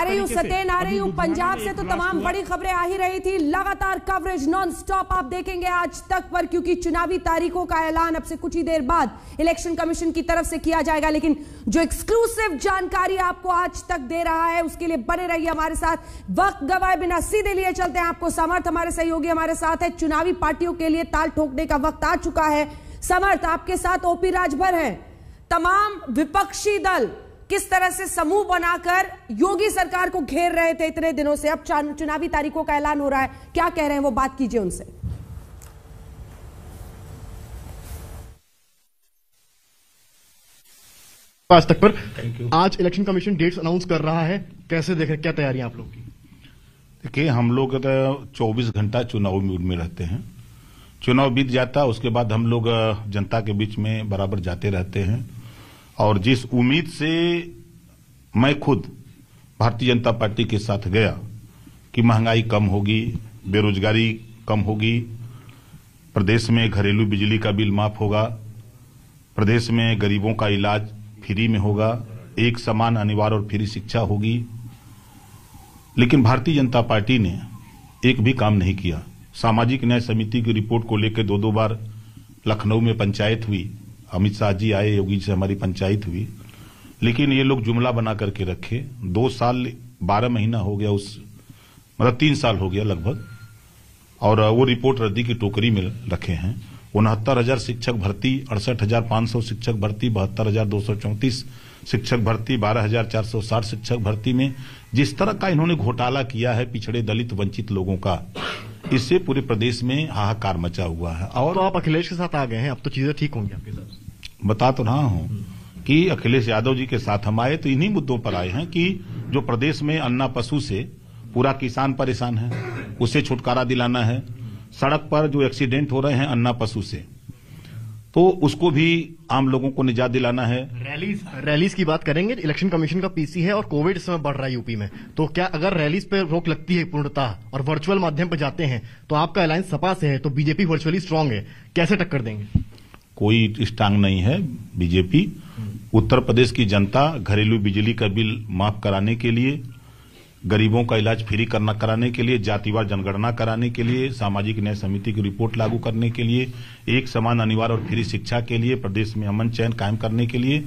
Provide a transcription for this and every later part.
रही हूँ सत्येन, आ रही हूँ पंजाब से। तो तमाम बड़ी खबरें आ ही रही थी, लगातार कवरेज नॉन स्टॉप आप देखेंगे आज तक पर, क्योंकि चुनावी तारीखों का ऐलान अब से कुछ ही देर बाद इलेक्शन कमीशन की तरफ से किया जाएगा। लेकिन जो एक्सक्लूसिव जानकारी आपको आज तक दे रहा है उसके लिए बने रहिए हमारे साथ। वक्त गवाए बिना सीधे लिए चलते हैं आपको समर्थ, हमारे सहयोगी हमारे साथ है। चुनावी पार्टियों के लिए ताल ठोकने का वक्त आ चुका है। समर्थ, आपके साथ ओपी राजभर हैं। तमाम विपक्षी दल किस तरह से समूह बनाकर योगी सरकार को घेर रहे थे इतने दिनों से, अब चुनावी तारीखों का ऐलान हो रहा है, क्या कह रहे हैं वो बात कीजिए उनसे। आज तक पर आज इलेक्शन कमीशन डेट्स अनाउंस कर रहा है, कैसे देख रहे, क्या तैयारियां आप लोग की? देखिए, हम लोग 24 घंटा चुनाव मूड में रहते हैं। चुनाव बीत जाता, उसके बाद हम लोग जनता के बीच में बराबर जाते रहते हैं। और जिस उम्मीद से मैं खुद भारतीय जनता पार्टी के साथ गया कि महंगाई कम होगी, बेरोजगारी कम होगी, प्रदेश में घरेलू बिजली का बिल माफ होगा, प्रदेश में गरीबों का इलाज फ्री में होगा, एक समान अनिवार्य और फ्री शिक्षा होगी, लेकिन भारतीय जनता पार्टी ने एक भी काम नहीं किया। सामाजिक न्याय समिति की रिपोर्ट को लेकर दो बार लखनऊ में पंचायत हुई, अमित शाह जी आए, योगी जी से हमारी पंचायत हुई, लेकिन ये लोग जुमला बना करके रखे। 2 साल 12 महीना हो गया, मतलब 3 साल हो गया लगभग, और वो रिपोर्ट रद्दी की टोकरी में रखे हैं। 69,000 शिक्षक भर्ती, 68,500 शिक्षक भर्ती, 72,234 शिक्षक भर्ती, 12,460 शिक्षक भर्ती में जिस तरह का इन्होंने घोटाला किया है पिछड़े दलित वंचित लोगों का, इससे पूरे प्रदेश में हाहाकार मचा हुआ है। और तो आप अखिलेश के साथ आ गए हैं, अब तो चीजें ठीक होंगी आपके साथ। बता तो रहा हूं कि अखिलेश यादव जी के साथ हम आए तो इन्हीं मुद्दों पर आए हैं कि जो प्रदेश में अन्ना पशु से पूरा किसान परेशान है, उसे छुटकारा दिलाना है। सड़क पर जो एक्सीडेंट हो रहे हैं अन्ना पशु से, तो उसको भी आम लोगों को निजात दिलाना है। रैलीज की बात करेंगे, इलेक्शन कमीशन का पीसी है और कोविड इस समय बढ़ रहा है यूपी में, तो क्या अगर रैलीज पे रोक लगती है पूर्णतः और वर्चुअल माध्यम पर जाते हैं, तो आपका अलायंस सपा से है, तो बीजेपी वर्चुअली स्ट्रांग है, कैसे टक्कर देंगे? कोई स्ट्रांग नहीं है बीजेपी। उत्तर प्रदेश की जनता घरेलू बिजली का बिल माफ कराने के लिए, गरीबों का इलाज फ्री कराने के लिए, जातिवार जनगणना कराने के लिए, सामाजिक न्याय समिति की रिपोर्ट लागू करने के लिए, एक समान अनिवार्य और फ्री शिक्षा के लिए, प्रदेश में अमन चैन कायम करने के लिए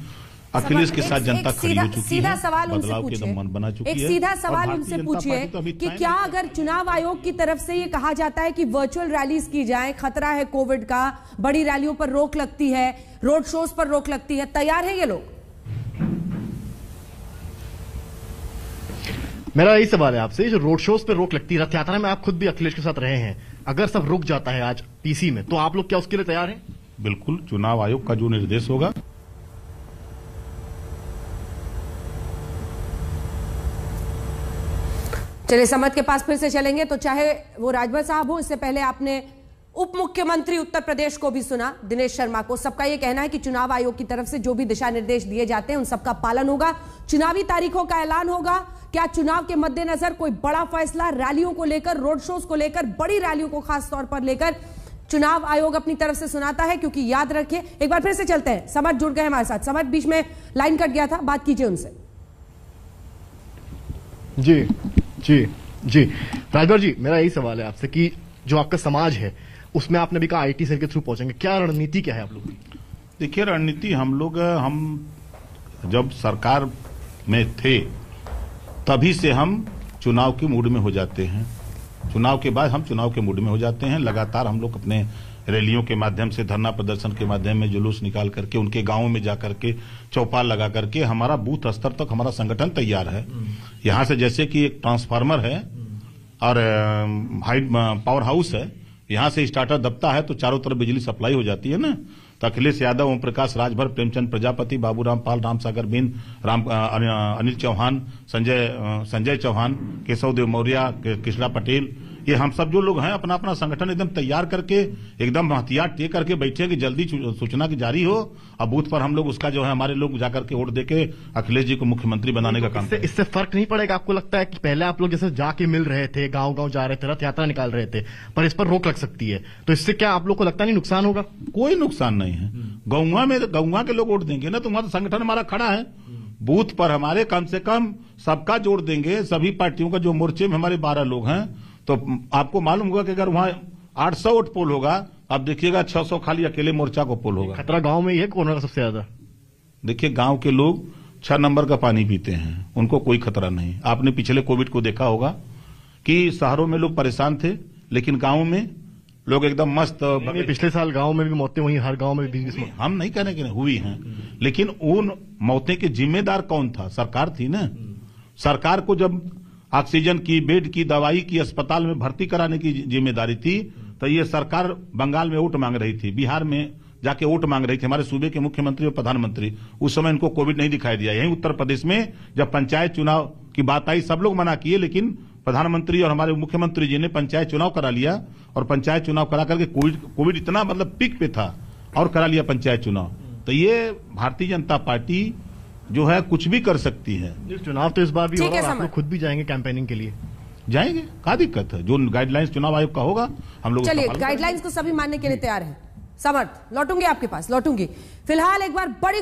अखिलेश के साथ जनता खड़ी हो चुकी है, बदलाव के दम बना चुकी है। एक सीधा सवाल उनसे पूछिए कि क्या अगर चुनाव आयोग की तरफ से ये कहा जाता है कि वर्चुअल रैलीज की जाए, खतरा है कोविड का, बड़ी रैलियों पर रोक लगती है, रोड शोज पर रोक लगती है, तैयार है ये लोग? मेरा यही सवाल है आपसे, जो रोड शोज पे रोक लगती है, रथ यात्रा में आप खुद भी अखिलेश के साथ रहे हैं, अगर सब रुक जाता है आज पीसी में, तो आप लोग क्या उसके लिए तैयार हैं? बिल्कुल, चुनाव आयोग का जो निर्देश होगा। चलिए समर्थ के पास फिर से चलेंगे, तो चाहे वो राजभर साहब हो, इससे पहले आपने उप मुख्यमंत्री उत्तर प्रदेश को भी सुना, दिनेश शर्मा को। सबका यह कहना है कि चुनाव आयोग की तरफ से जो भी दिशा निर्देश दिए जाते हैं उन सबका पालन होगा, चुनावी तारीखों का ऐलान होगा। क्या चुनाव के मद्देनजर कोई बड़ा फैसला रैलियों को लेकर, रोड शोज को लेकर, बड़ी रैलियों को खास तौर पर लेकर चुनाव आयोग अपनी तरफ से सुनाता है? क्योंकि याद रखिए, एक बार फिर से चलते हैं, समर्थ जुड़ गए हमारे साथ। समर्थ, बीच में लाइन कट गया था, बात कीजिए उनसे। जी जी जी राजभर जी, मेरा यही सवाल है आपसे कि जो आपका समाज है उसमें आपने भी कहा आईटी सेल के थ्रू पहुंचेंगे, क्या रणनीति क्या है आप लोगों की? देखिए, रणनीति हम जब सरकार में थे तभी से हम चुनाव के मूड में हो जाते हैं, चुनाव के बाद हम चुनाव के मूड में हो जाते हैं। लगातार हम लोग अपने रैलियों के माध्यम से, धरना प्रदर्शन के माध्यम में, जुलूस निकाल करके, उनके गांवों में जाकर के, चौपाल लगा करके हमारा बूथ स्तर तक हमारा संगठन तैयार है। यहां से जैसे कि एक ट्रांसफार्मर है और हाइट पावर हाउस है, यहां से स्टार्टर दबता है तो चारों तरफ बिजली सप्लाई हो जाती है ना। तो अखिलेश यादव, ओम प्रकाश राजभर, प्रेमचंद प्रजापति, बाबूराम पाल, रामसागर बिंद, अनिल चौहान, संजय चौहान, केशव देव मौर्य, कृष्णा पटेल, ये हम सब जो लोग हैं अपना अपना संगठन एकदम तैयार करके, एकदम हथियार टेक करके बैठे कि जल्दी सूचना की जारी हो, और बूथ पर हम लोग उसका जो है हमारे लोग जाकर के वोट देके अखिलेश जी को मुख्यमंत्री बनाने का काम। इससे फर्क नहीं पड़ेगा? आपको लगता है कि पहले आप लोग जैसे जाके मिल रहे थे, गांव गांव जा रहे थे, रथ यात्रा निकाल रहे थे, पर इस पर रोक लग सकती है, तो इससे क्या आप लोग को लगता नहीं नुकसान होगा? कोई नुकसान नहीं है। गौवा में गौवा के लोग वोट देंगे ना, तो वहां तो संगठन हमारा खड़ा है, बूथ पर हमारे कम से कम सबका जोड़ देंगे, सभी पार्टियों का, जो मोर्चे में हमारे 12 लोग हैं, तो आपको मालूम होगा कि अगर वहां 800 वोट पोल होगा, अब देखिएगा 600 खाली अकेले मोर्चा को पोल होगा। खतरा गांव में ही है कोरोना का सबसे ज्यादा। देखिए, गांव के लोग 6 नंबर का पानी पीते हैं, उनको कोई खतरा नहीं। आपने पिछले कोविड को देखा होगा कि शहरों में लोग परेशान थे, लेकिन गांव में लोग एकदम मस्त। पिछले साल गांव में भी मौतें हुई, हर गांव में 20 मौतें। हम नहीं कहने कि नहीं हुई हैं, लेकिन उन मौतें के जिम्मेदार कौन था? सरकार थी ना। सरकार को जब ऑक्सीजन की, बेड की, दवाई की, अस्पताल में भर्ती कराने की जिम्मेदारी थी, तो ये सरकार बंगाल में वोट मांग रही थी, बिहार में जाके वोट मांग रही थी। हमारे सूबे के मुख्यमंत्री और प्रधानमंत्री, उस समय इनको कोविड नहीं दिखाई दिया। यहीं उत्तर प्रदेश में जब पंचायत चुनाव की बात आई, सब लोग मना किए, लेकिन प्रधानमंत्री और हमारे मुख्यमंत्री जी ने पंचायत चुनाव करा लिया, और पंचायत चुनाव करा करके कोविड इतना मतलब पीक पे था, और करा लिया पंचायत चुनाव। तो ये भारतीय जनता पार्टी जो है कुछ भी कर सकती है। चुनाव तो इस बार भी होगा, आप लोग खुद भी जाएंगे कैंपेनिंग के लिए? जाएंगे, क्या दिक्कत है? जो गाइडलाइंस चुनाव आयोग का होगा हम लोग। चलिए, गाइडलाइंस को सभी मानने के लिए तैयार है। समर्थ, लौटूंगी आपके पास, लौटूंगी। फिलहाल एक बार बड़ी